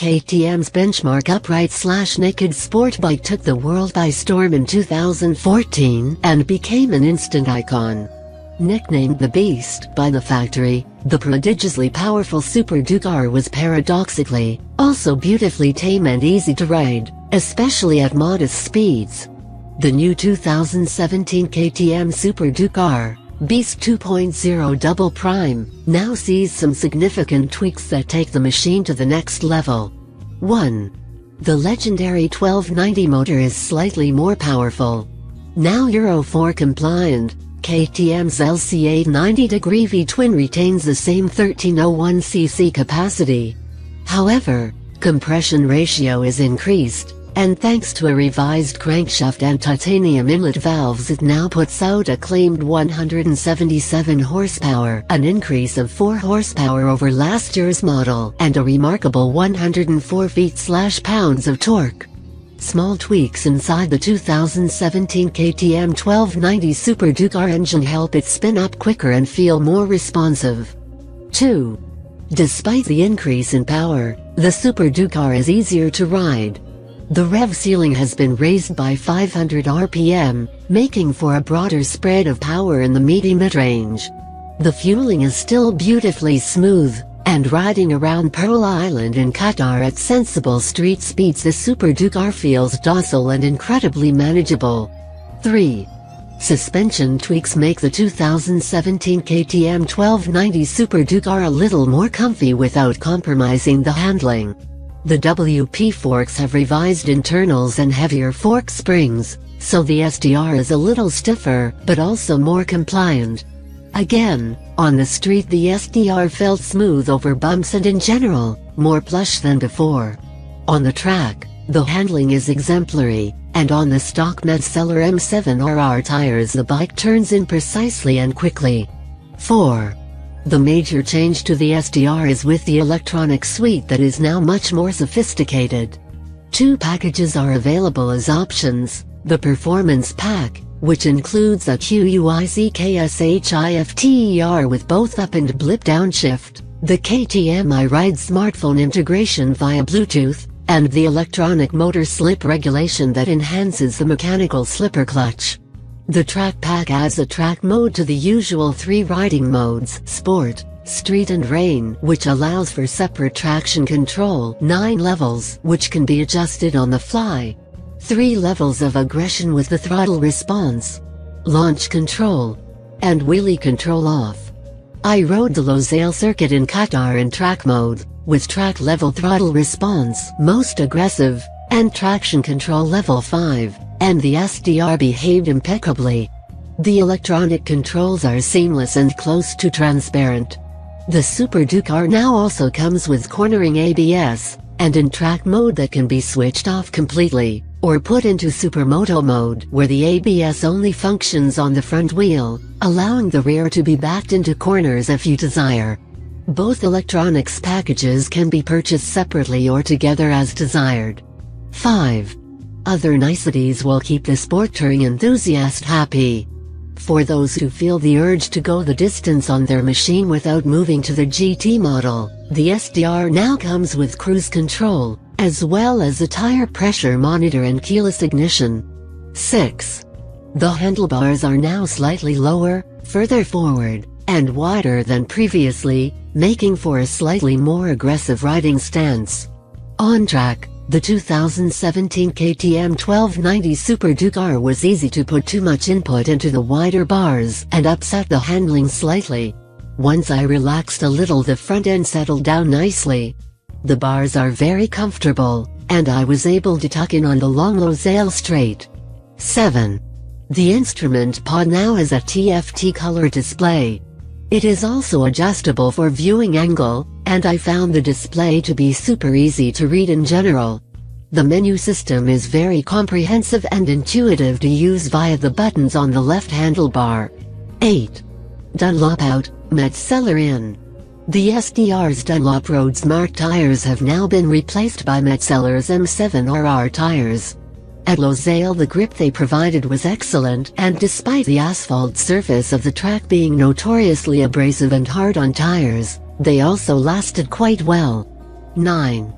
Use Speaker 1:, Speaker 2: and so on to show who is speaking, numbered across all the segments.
Speaker 1: KTM's benchmark upright/naked sport bike took the world by storm in 2014 and became an instant icon. Nicknamed the Beast by the factory, the prodigiously powerful Super Duke R was paradoxically also beautifully tame and easy to ride, especially at modest speeds. The new 2017 KTM Super Duke R Beast 2.0 Double Prime now sees some significant tweaks that take the machine to the next level. 1. The legendary 1290 motor is slightly more powerful. Now Euro 4 compliant, KTM's LC890° V-twin retains the same 1301cc capacity. However, compression ratio is increased, and thanks to a revised crankshaft and titanium inlet valves, it now puts out a claimed 177 horsepower, an increase of 4 horsepower over last year's model, and a remarkable 104 feet/pounds of torque. Small tweaks inside the 2017 KTM 1290 Super Duke R engine help it spin up quicker and feel more responsive. 2. Despite the increase in power, the Super Duke R is easier to ride. The rev ceiling has been raised by 500 RPM, making for a broader spread of power in the meaty mid-range. The fueling is still beautifully smooth, and riding around Pearl Island in Qatar at sensible street speeds, the Super Duke R feels docile and incredibly manageable. 3. Suspension tweaks make the 2017 KTM 1290 Super Duke R a little more comfy without compromising the handling. The WP forks have revised internals and heavier fork springs, so the SDR is a little stiffer, but also more compliant. Again, on the street the SDR felt smooth over bumps and in general, more plush than before. On the track, the handling is exemplary, and on the stock Metzeler M7RR tires the bike turns in precisely and quickly. 4. The major change to the SDR is with the electronic suite that is now much more sophisticated. 2 packages are available as options: the Performance Pack, which includes a QUIZKSHIFTER with both up and blip downshift, the KTM iRide smartphone integration via Bluetooth, and the electronic motor slip regulation that enhances the mechanical slipper clutch. The Track Pack adds a track mode to the usual 3 riding modes: Sport, Street and Rain, which allows for separate traction control, 9 levels, which can be adjusted on the fly, 3 levels of aggression with the throttle response, launch control, and wheelie control off. I rode the Losail Circuit in Qatar in track mode, with track level throttle response most aggressive, and traction control level 5, and the SDR behaved impeccably. The electronic controls are seamless and close to transparent. The Super Duke R now also comes with cornering ABS, and in track mode that can be switched off completely, or put into Supermoto mode where the ABS only functions on the front wheel, allowing the rear to be backed into corners if you desire. Both electronics packages can be purchased separately or together as desired. 5. Other niceties will keep the sport touring enthusiast happy. For those who feel the urge to go the distance on their machine without moving to the GT model, the SDR now comes with cruise control, as well as a tire pressure monitor and keyless ignition. 6. The handlebars are now slightly lower, further forward, and wider than previously, making for a slightly more aggressive riding stance. On track, the 2017 KTM 1290 Super Duke R was easy to put too much input into the wider bars and upset the handling slightly. Once I relaxed a little, the front end settled down nicely. The bars are very comfortable, and I was able to tuck in on the long Losail straight. 7. The instrument pod now has a TFT color display. It is also adjustable for viewing angle, and I found the display to be super easy to read in general. The menu system is very comprehensive and intuitive to use via the buttons on the left handlebar. 8. Dunlop out, Metzeler in. The SDR's Dunlop Road Smart tires have now been replaced by Metzeler's M7RR tires. At Losail the grip they provided was excellent, and despite the asphalt surface of the track being notoriously abrasive and hard on tires, they also lasted quite well. 9.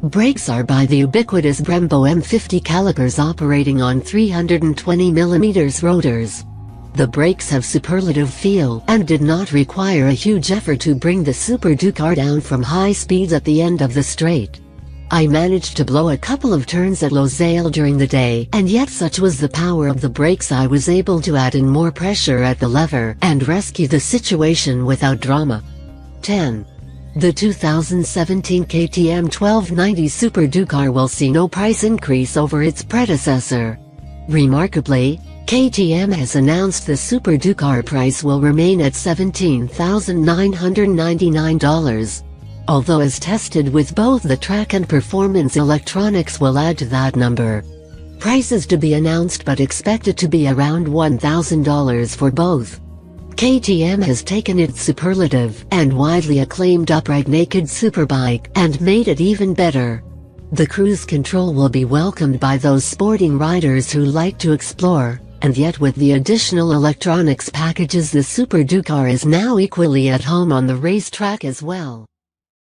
Speaker 1: Brakes are by the ubiquitous Brembo M50 calipers operating on 320mm rotors. The brakes have superlative feel and did not require a huge effort to bring the Super Ducar down from high speeds at the end of the straight. I managed to blow a couple of turns at Losail during the day, and yet such was the power of the brakes I was able to add in more pressure at the lever and rescue the situation without drama. 10. The 2017 KTM 1290 Super Ducar will see no price increase over its predecessor. Remarkably, KTM has announced the Super Ducar price will remain at $17,999. Although as tested with both the track and performance electronics will add to that number. Prices to be announced but expected to be around $1,000 for both. KTM has taken its superlative and widely acclaimed upright naked superbike and made it even better. The cruise control will be welcomed by those sporting riders who like to explore, and yet with the additional electronics packages the Super Ducar is now equally at home on the racetrack as well.